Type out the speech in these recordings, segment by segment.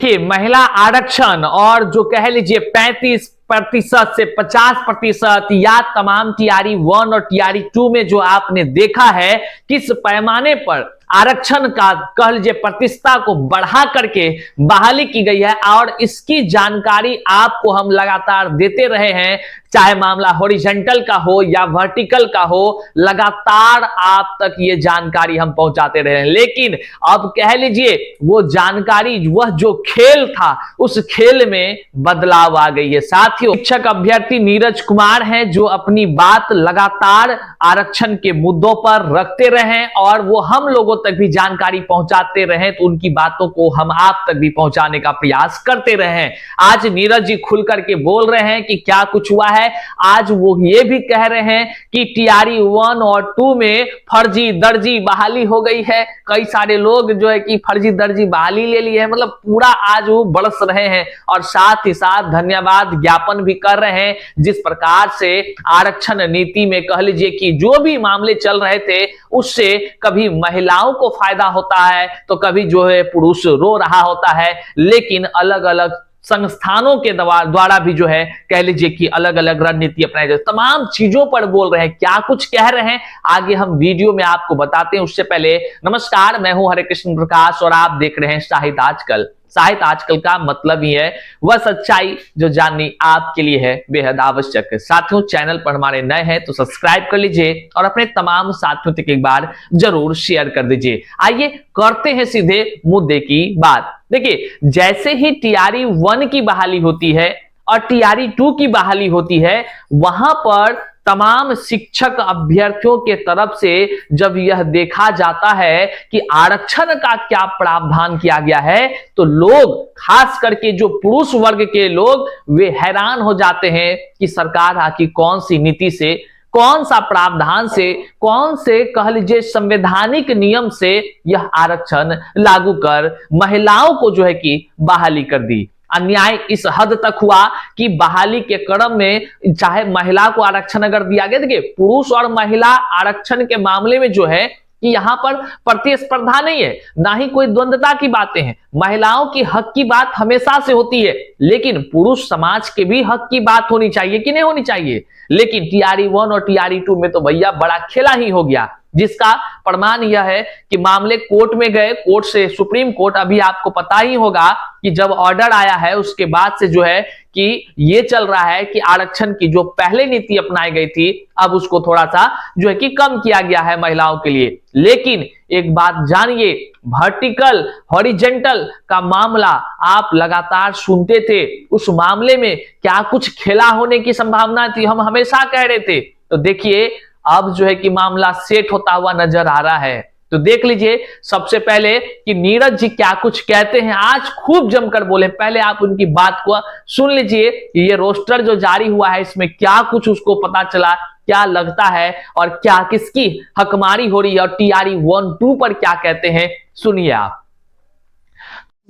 देखिए, महिला आरक्षण और जो कह लीजिए 35% से 50% या तमाम टीआरई 1 और टीआरई 2 में जो आपने देखा है किस पैमाने पर आरक्षण का कह लीजिए प्रतिशतता को बढ़ा करके बहाली की गई है, और इसकी जानकारी आपको हम लगातार देते रहे हैं, चाहे मामला हॉरिजॉन्टल का हो या वर्टिकल का हो, लगातार आप तक ये जानकारी हम पहुंचाते रहे हैं। लेकिन अब कह लीजिए वो जानकारी, वह जो खेल था उस खेल में बदलाव आ गई है। साथियों, शिक्षक अभ्यर्थी नीरज कुमार हैं जो अपनी बात लगातार आरक्षण के मुद्दों पर रखते रहे और वो हम लोगों तक भी जानकारी पहुंचाते रहे, तो उनकी बातों को हम आप तक भी पहुंचाने का प्रयास करते रहे। आज नीरज जी खुल करके बोल रहे हैं कि क्या कुछ हुआ है। आज वो ये भी कह रहे हैं कि टीआरई 1 और 2 में फर्जी दर्जी बहाली हो गई है। कई सारे लोग जो है कि फर्जी दर्जी बहाली ले लिए हैं, मतलब पूरा आज वो बरस रहे हैं और साथ ही साथ धन्यवाद ज्ञापन भी कर रहे हैं। जिस प्रकार से आरक्षण नीति में कह लीजिए कि जो भी मामले चल रहे थे उससे कभी महिलाओं को फायदा होता है तो कभी जो है पुरुष रो रहा होता है, लेकिन अलग अलग संस्थानों के द्वारा भी जो है कह लीजिए कि अलग अलग रणनीति अपनाई जाए, तमाम चीजों पर बोल रहे हैं। क्या कुछ कह रहे हैं आगे हम वीडियो में आपको बताते हैं। उससे पहले नमस्कार, मैं हूं हरे कृष्ण प्रकाश और आप देख रहे हैं साहित्य आजकल। साहित्य आजकल का मतलब ही है वह सच्चाई जो जाननी आपके लिए है बेहद आवश्यक है। साथियों, चैनल पर हमारे नए हैं तो सब्सक्राइब कर लीजिए और अपने तमाम साथियों तक एक बार जरूर शेयर कर दीजिए। आइए करते हैं सीधे मुद्दे की बात। देखिए, जैसे ही टीआरई 1 की बहाली होती है और टीआरई 2 की बहाली होती है, वहां पर तमाम शिक्षक अभ्यर्थियों के तरफ से जब यह देखा जाता है कि आरक्षण का क्या प्रावधान किया गया है, तो लोग, खास करके जो पुरुष वर्ग के लोग, वे हैरान हो जाते हैं कि सरकार आखिर कौन सी नीति से, कौन सा प्रावधान से, कौन से कह लीजिए संवैधानिक नियम से यह आरक्षण लागू कर महिलाओं को जो है कि बहाली कर दी। अन्याय इस हद तक हुआ कि बहाली के क्रम में चाहे महिला को आरक्षण अगर दिया गया, देखिए पुरुष और महिला आरक्षण के मामले में जो है कि यहां पर प्रतिस्पर्धा नहीं है, ना ही कोई द्वंद्वता की बातें हैं। महिलाओं की हक की बात हमेशा से होती है, लेकिन पुरुष समाज के भी हक की बात होनी चाहिए कि नहीं होनी चाहिए। लेकिन टीआरई 1 और टीआरई 2 में तो भैया बड़ा खेला ही हो गया, जिसका प्रमाण यह है कि मामले कोर्ट में गए, कोर्ट से सुप्रीम कोर्ट, अभी आपको पता ही होगा कि जब ऑर्डर आया है उसके बाद से जो है कि ये चल रहा है कि आरक्षण की जो पहले नीति अपनाई गई थी अब उसको थोड़ा सा जो है कि कम किया गया है महिलाओं के लिए। लेकिन एक बात जानिए, वर्टिकल हॉरिजॉन्टल का मामला आप लगातार सुनते थे, उस मामले में क्या कुछ खेला होने की संभावना थी, हम हमेशा कह रहे थे। तो देखिए अब जो है कि मामला सेट होता हुआ नजर आ रहा है। तो देख लीजिए सबसे पहले कि नीरज जी क्या कुछ कहते हैं, आज खूब जमकर बोले। पहले आप उनकी बात को सुन लीजिए, ये रोस्टर जो जारी हुआ है इसमें क्या कुछ उसको पता चला, क्या लगता है और क्या किसकी हकमारी हो रही है, और टीआरई 1, 2 पर क्या कहते हैं, सुनिए आप।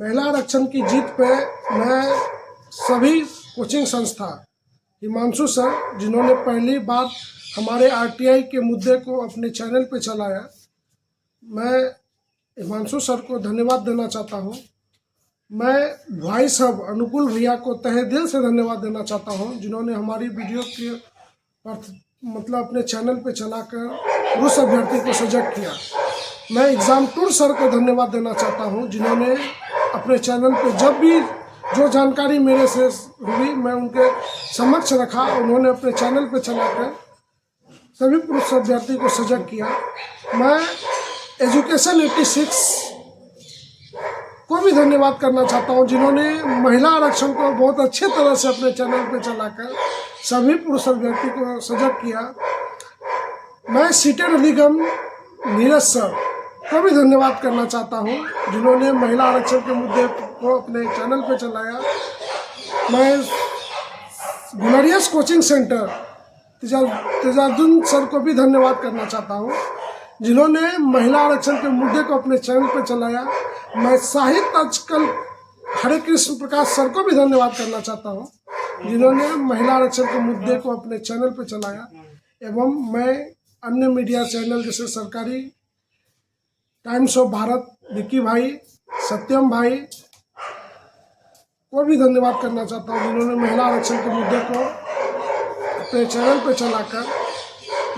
महिला आरक्षण की जीत पे मैं सभी कोचिंग संस्था, हिमांशु सर जिन्होंने पहली बार हमारे आरटीआई के मुद्दे को अपने चैनल पे चलाया, मैं हिमांशु सर को धन्यवाद देना चाहता हूँ। मैं भाई साहब अनुकूल भैया को तहे दिल से धन्यवाद देना चाहता हूँ, जिन्होंने हमारी वीडियो के मतलब अपने चैनल पे चलाकर पुरुष अभ्यर्थी को सजग किया। मैं एग्ज़ाम टूर सर को धन्यवाद देना चाहता हूँ, जिन्होंने अपने चैनल पे जब भी जो जानकारी मेरे से हुई मैं उनके समक्ष रखा, उन्होंने अपने चैनल पे चलाकर सभी पुरुष अभ्यर्थी को सजग किया। मैं एजुकेशन 86 को भी धन्यवाद करना चाहता हूं, जिन्होंने महिला आरक्षण को बहुत अच्छे तरह से अपने चैनल पे चलाकर सभी पुरुष अभ्यर्थी को सजग किया। मैं सीटेड निगम नीरज सर को भी धन्यवाद करना चाहता हूं, जिन्होंने महिला आरक्षण के मुद्दे को अपने चैनल पे चलाया। मैं गुलरियस कोचिंग सेंटर तेजाजुद्दीन सर को भी धन्यवाद करना चाहता हूँ, जिन्होंने महिला आरक्षण के मुद्दे को अपने चैनल पर चलाया। मैं साहित्य आजकल हरे कृष्ण प्रकाश सर को भी धन्यवाद करना चाहता हूँ, जिन्होंने महिला आरक्षण के मुद्दे को अपने चैनल पर चलाया। एवं मैं अन्य मीडिया चैनल जैसे सरकारी टाइम्स ऑफ भारत, विक्की भाई, सत्यम भाई, को भी धन्यवाद करना चाहता हूँ जिन्होंने महिला आरक्षण के मुद्दे को अपने चैनल पर चलाकर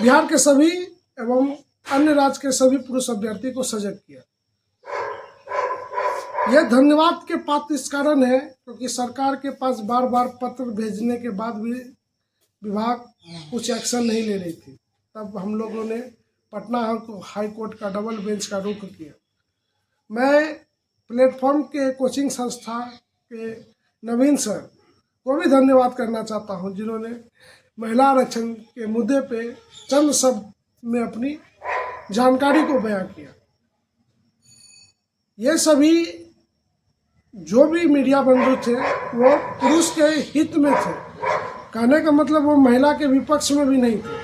बिहार के सभी एवं अन्य राज्य के सभी पुरुष अभ्यर्थी को सजग किया। यह धन्यवाद के पात्र इस कारण है क्योंकि सरकार के पास बार बार पत्र भेजने के बाद भी विभाग कुछ एक्शन नहीं ले रही थी। तब हम लोगों ने पटना हाई कोर्ट का डबल बेंच का रुख किया। मैं प्लेटफॉर्म के कोचिंग संस्था के नवीन सर को भी धन्यवाद करना चाहता हूं जिन्होंने महिला आरक्षण के मुद्दे पे चंद शब्द में अपनी जानकारी को बयां किया। ये सभी जो भी मीडिया बंधु थे वो पुरुष के हित में थे। कहने का मतलब वो महिला के विपक्ष में भी नहीं थे।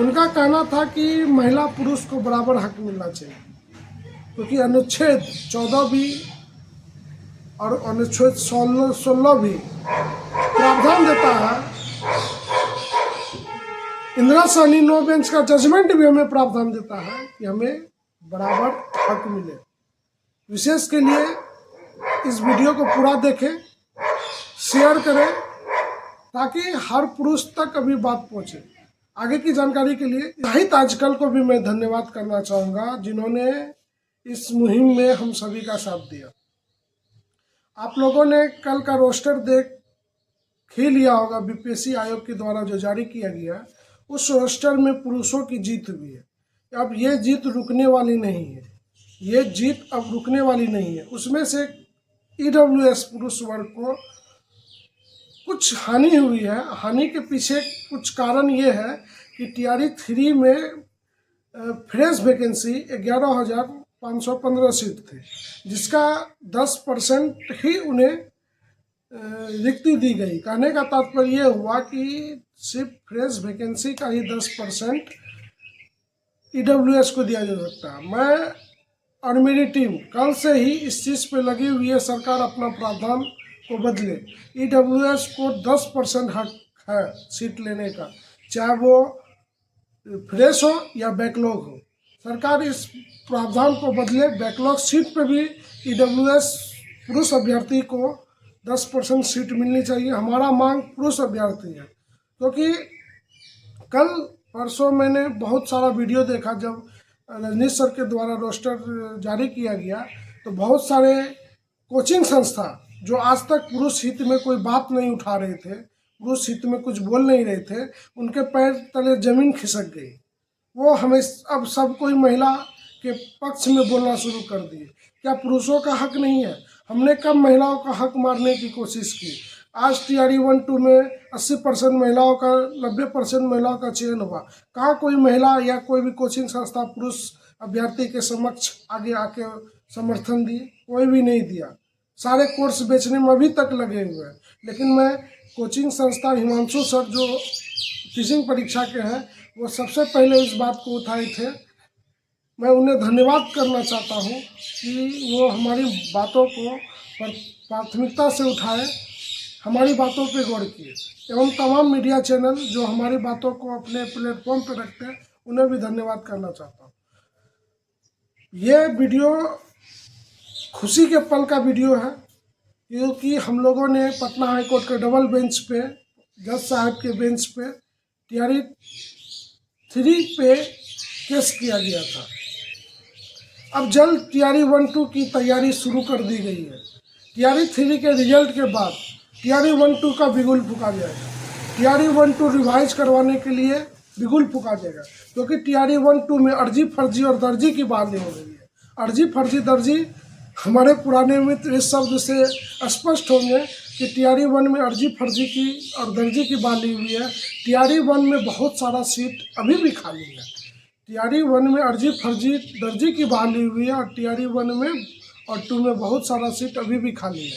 उनका कहना था कि महिला पुरुष को बराबर हक मिलना चाहिए क्योंकि अनुच्छेद 14 भी और अनुच्छेद 16 भी प्रावधान देता है। इंदिरा साहनी नो बेंच का जजमेंट भी हमें प्रावधान देता है कि हमें बराबर हक मिले। विशेष के लिए इस वीडियो को पूरा देखें, शेयर करें ताकि हर पुरुष तक अभी बात पहुंचे। आगे की जानकारी के लिए हित आजकल को भी मैं धन्यवाद करना चाहूँगा जिन्होंने इस मुहिम में हम सभी का साथ दिया। आप लोगों ने कल का रोस्टर देख ही लिया होगा। बीपीएससी आयोग के द्वारा जो जारी किया गया उस रोस्टर में पुरुषों की जीत हुई है। अब ये जीत रुकने वाली नहीं है। ये जीत अब रुकने वाली नहीं है। उसमें से ईडब्ल्यूएस पुरुष वर्ग को कुछ हानि हुई है। हानि के पीछे कुछ कारण ये है कि टीआरई 3 में फ्रेश वैकेंसी 11,515 सीट थी जिसका 10% ही उन्हें रिक्ति दी गई। कहने का तात्पर्य ये हुआ कि सिर्फ फ्रेश वैकेंसी का ही 10% ईडब्ल्यूएस को दिया जा सकता है। मैं और मेरी टीम कल से ही इस चीज़ पे लगी हुई है। सरकार अपना प्रावधान को बदले। ईडब्ल्यूएस को 10% हक है सीट लेने का, चाहे वो फ्रेश हो या बैकलॉग हो। सरकार इस प्रावधान को बदले। बैकलॉग सीट पे भी ईडब्ल्यूएस पुरुष अभ्यर्थी को 10% सीट मिलनी चाहिए। हमारा मांग पुरुष अभ्यर्थी है क्योंकि कल परसों मैंने बहुत सारा वीडियो देखा। जब रजनीश सर के द्वारा रोस्टर जारी किया गया तो बहुत सारे कोचिंग संस्था जो आज तक पुरुष हित में कोई बात नहीं उठा रहे थे, पुरुष हित में कुछ बोल नहीं रहे थे, उनके पैर तले जमीन खिसक गई। वो हमें अब सब कोई महिला के पक्ष में बोलना शुरू कर दिए। क्या पुरुषों का हक नहीं है? हमने कब महिलाओं का हक मारने की कोशिश की? आज टीआरई 1-2 में 80% महिलाओं का 90% महिलाओं का चयन हुआ। कहाँ कोई महिला या कोई भी कोचिंग संस्था पुरुष अभ्यर्थी के समक्ष आगे आके समर्थन दिए? कोई भी नहीं दिया। सारे कोर्स बेचने में अभी तक लगे हुए हैं। लेकिन मैं कोचिंग संस्था हिमांशु सर जो टीचिंग परीक्षा के हैं वो सबसे पहले इस बात को उठाए थे। मैं उन्हें धन्यवाद करना चाहता हूँ कि वो हमारी बातों को प्राथमिकता से उठाए, हमारी बातों पे गौर किए। एवं तमाम मीडिया चैनल जो हमारी बातों को अपने प्लेटफॉर्म पर रखते हैं उन्हें भी धन्यवाद करना चाहता हूँ। ये वीडियो खुशी के पल का वीडियो है क्योंकि हम लोगों ने पटना हाई कोर्ट के डबल बेंच पे, जज साहब के बेंच पे टीआरई 3 पे केस किया गया था। अब जल्द टीआरई 1-2 की तैयारी शुरू कर दी गई है। टीआरई 3 के रिजल्ट के बाद टीआरई 1-2 का बिगुल फूका जाएगा। टीआरई 1-2 रिवाइज करवाने के लिए बिगुल फूका जाएगा क्योंकि टीआरई 1-2 में अर्जी फर्जी और दर्जी की बात हो रही है। अर्जी फर्जी दर्जी हमारे पुराने मित्र इस शब्द से स्पष्ट होंगे कि टीआरई 1 में अर्जी फर्जी की और दर्जी की बात ली हुई है। टीआरई 1 में बहुत सारा सीट अभी भी खाली है। टीआरई 1 में अर्जी फर्जी दर्जी की बहाली हुई है और टीआरई 1 में और 2 में बहुत सारा सीट अभी भी खाली है।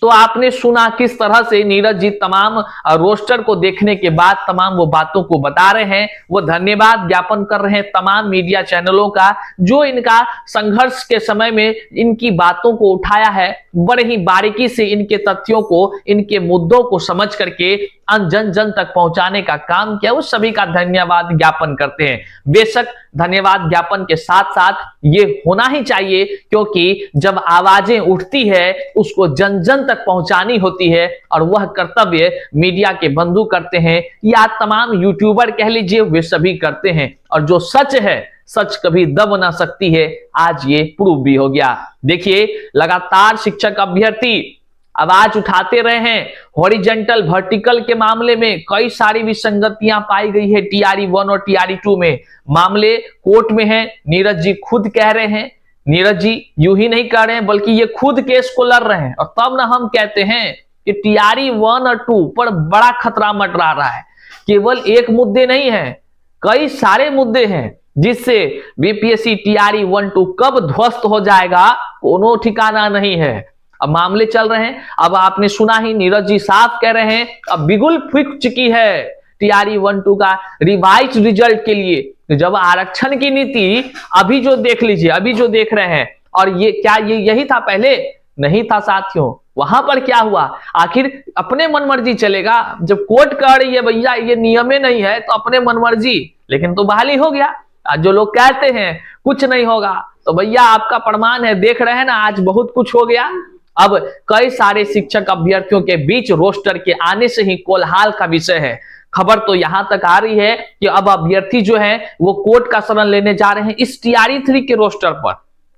तो आपने सुना किस तरह से नीरज जी तमाम रोस्टर को देखने के बाद तमाम वो बातों को बता रहे हैं। वो धन्यवाद ज्ञापन कर रहे हैं तमाम मीडिया चैनलों का जो इनका संघर्ष के समय में इनकी बातों को उठाया है, बड़े ही बारीकी से इनके तथ्यों को, इनके मुद्दों को समझ करके जन जन तक पहुंचाने का काम किया, उस सभी का धन्यवाद ज्ञापन करते हैं। बेशक धन्यवाद ज्ञापन के साथ साथ ये होना ही चाहिए, क्योंकि जब आवाजें उठती है उसको जन जन तक पहुंचानी होती है, और वह कर्तव्य मीडिया के बंधु करते हैं या तमाम यूट्यूबर कह लीजिए, वे सभी करते हैं। और जो सच है, सच कभी दब ना सकती है, आज ये प्रूव भी हो गया। देखिए, लगातार शिक्षक अभ्यर्थी आवाज उठाते रहे हैं। हॉरिजेंटल वर्टिकल के मामले में कई सारी विसंगतियां पाई गई है। टीआरई 1 और टीआरई 2 में मामले कोर्ट में है। नीरज जी खुद कह रहे हैं, नीरज जी यूं ही नहीं कह रहे हैं बल्कि ये खुद केस को लड़ रहे हैं। और तब ना हम कहते हैं कि टीआरई 1 और 2 पर बड़ा खतरा मंडरा रहा है। केवल एक मुद्दे नहीं है, कई सारे मुद्दे हैं जिससे बीपीएससी टीआरई 1-2 कब ध्वस्त हो जाएगा कोनो ठिकाना नहीं है। अब मामले चल रहे हैं। अब आपने सुना ही, नीरज जी साफ कह रहे हैं अब बिगुल फूंक चुकी है टीआरई 1-2 का रिवाइज रिजल्ट के लिए। जब आरक्षण की नीति अभी जो देख लीजिए, अभी जो देख रहे हैं, और ये क्या ये यही था पहले? नहीं था साथियों। वहां पर क्या हुआ? आखिर अपने मनमर्जी चलेगा? जब कोर्ट कह रही है भैया ये नियमे नहीं है तो अपने मनमर्जी, लेकिन तो बहाली हो गया। जो लोग कहते हैं कुछ नहीं होगा, तो भैया आपका प्रमाण है, देख रहे हैं ना, आज बहुत कुछ हो गया। अब कई सारे शिक्षक अभ्यर्थियों के बीच रोस्टर के आने से ही कोलहाल का विषय है। खबर तो यहां तक आ रही है कि अब अभ्यर्थी जो है वो कोर्ट का शरण लेने जा रहे हैं इस टीआरई 3 के रोस्टर पर,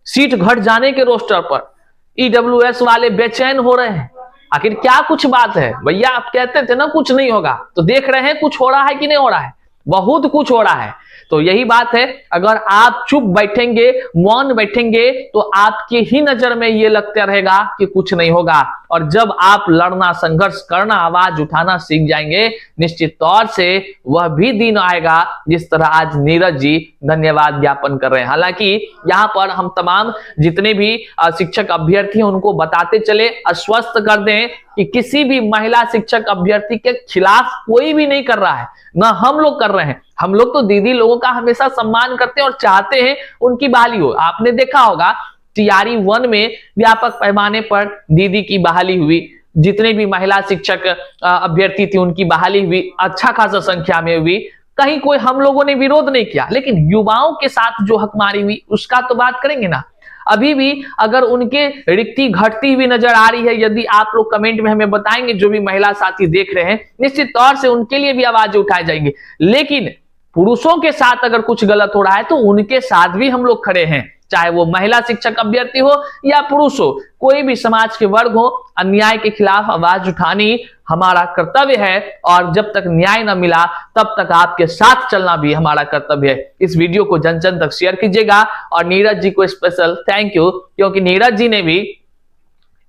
सीट घट जाने के रोस्टर पर। ईडब्ल्यूएस वाले बेचैन हो रहे हैं। आखिर क्या कुछ बात है भैया? आप कहते थे ना कुछ नहीं होगा, तो देख रहे हैं कुछ हो रहा है कि नहीं हो रहा है? बहुत कुछ हो रहा है। तो यही बात है, अगर आप चुप बैठेंगे, मौन बैठेंगे, तो आपकी ही नजर में ये लगता रहेगा कि कुछ नहीं होगा। और जब आप लड़ना, संघर्ष करना, आवाज उठाना सीख जाएंगे, निश्चित तौर से वह भी दिन आएगा जिस तरह आज नीरज जी धन्यवाद ज्ञापन कर रहे हैं। हालांकि यहाँ पर हम तमाम जितने भी शिक्षक अभ्यर्थी हैं उनको बताते चले, आश्वस्त कर दें कि किसी भी महिला शिक्षक अभ्यर्थी के खिलाफ कोई भी नहीं कर रहा है, ना हम लोग कर रहे हैं। हम लोग तो दीदी लोगों का हमेशा सम्मान करते हैं और चाहते हैं उनकी बहाली हो। आपने देखा होगा टीआरई 1 में व्यापक पैमाने पर दीदी की बहाली हुई, जितने भी महिला शिक्षक अभ्यर्थी थी उनकी बहाली हुई, अच्छा खासा संख्या में हुई। कहीं कोई हम लोगों ने विरोध नहीं किया, लेकिन युवाओं के साथ जो हकमारी हुई उसका तो बात करेंगे ना। अभी भी अगर उनके रिक्ति घटती हुई नजर आ रही है, यदि आप लोग कमेंट में हमें बताएंगे, जो भी महिला साथी देख रहे हैं, निश्चित तौर से उनके लिए भी आवाज उठाई जाएंगी। लेकिन पुरुषों के साथ अगर कुछ गलत हो रहा है तो उनके साथ भी हम लोग खड़े हैं, चाहे वो महिला शिक्षक अभ्यर्थी हो या पुरुष हो, कोई भी समाज के वर्ग हो। अन्याय के खिलाफ आवाज उठानी हमारा कर्तव्य है, और जब तक न्याय न मिला तब तक आपके साथ चलना भी हमारा कर्तव्य है। इस वीडियो को जन जन तक शेयर कीजिएगा, और नीरज जी को स्पेशल थैंक यू, क्योंकि नीरज जी ने भी,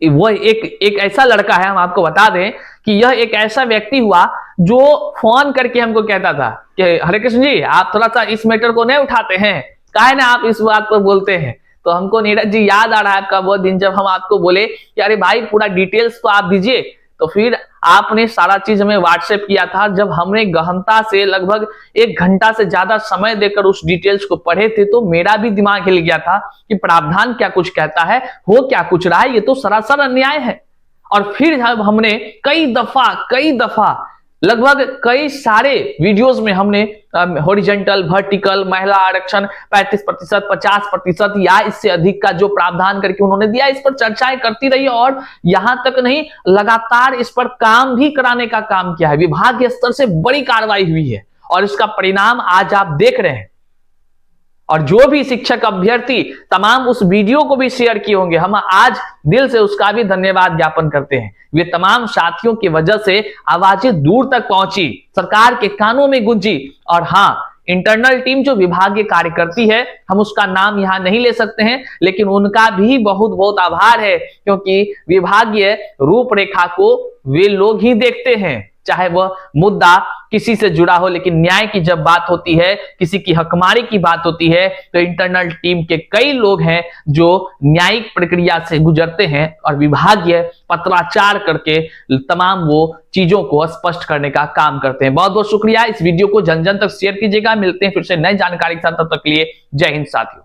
वो एक ऐसा लड़का है, हम आपको बता दें कि यह एक ऐसा व्यक्ति हुआ जो फोन करके हमको कहता था कि हरे कृष्ण जी आप थोड़ा सा इस मैटर को नहीं उठाते हैं, काहे ना आप इस बात पर बोलते हैं। तो हमको नीरज जी याद आ रहा है आपका वो दिन जब हम आपको बोले कि अरे भाई पूरा डिटेल्स तो आप दीजिए, तो फिर आपने सारा चीज हमें व्हाट्सएप किया था। जब हमने गहनता से लगभग 1 घंटा से ज्यादा समय देकर उस डिटेल्स को पढ़े थे, तो मेरा भी दिमाग हिल गया था कि प्रावधान क्या कुछ कहता है, हो क्या कुछ रहा है, ये तो सरासर अन्याय है। और फिर जब हमने कई दफा लगभग कई सारे वीडियोस में हमने हॉरिजेंटल, वर्टिकल, महिला आरक्षण 35%, 50% या इससे अधिक का जो प्रावधान करके उन्होंने दिया, इस पर चर्चाएं करती रही, और यहां तक नहीं, लगातार इस पर काम भी कराने का काम किया है। विभागीय स्तर से बड़ी कार्रवाई हुई है और इसका परिणाम आज आप देख रहे हैं। और जो भी शिक्षक अभ्यर्थी तमाम उस वीडियो को भी शेयर किए होंगे, हम आज दिल से उसका भी धन्यवाद ज्ञापन करते हैं। वे तमाम साथियों की वजह से आवाजें दूर तक पहुंची, सरकार के कानों में गूंजी। और हाँ, इंटरनल टीम जो विभागीय कार्य करती है, हम उसका नाम यहां नहीं ले सकते हैं, लेकिन उनका भी बहुत बहुत आभार है, क्योंकि विभागीय रूपरेखा को वे लोग ही देखते हैं, चाहे वह मुद्दा किसी से जुड़ा हो। लेकिन न्याय की जब बात होती है, किसी की हकमारी की बात होती है, तो इंटरनल टीम के कई लोग हैं जो न्यायिक प्रक्रिया से गुजरते हैं और विभागीय पत्राचार करके तमाम वो चीजों को स्पष्ट करने का काम करते हैं। बहुत बहुत शुक्रिया। इस वीडियो को जन जन तक शेयर कीजिएगा। मिलते हैं फिर से नई जानकारी के साथ, तब तक के लिए जय हिंद साथियों।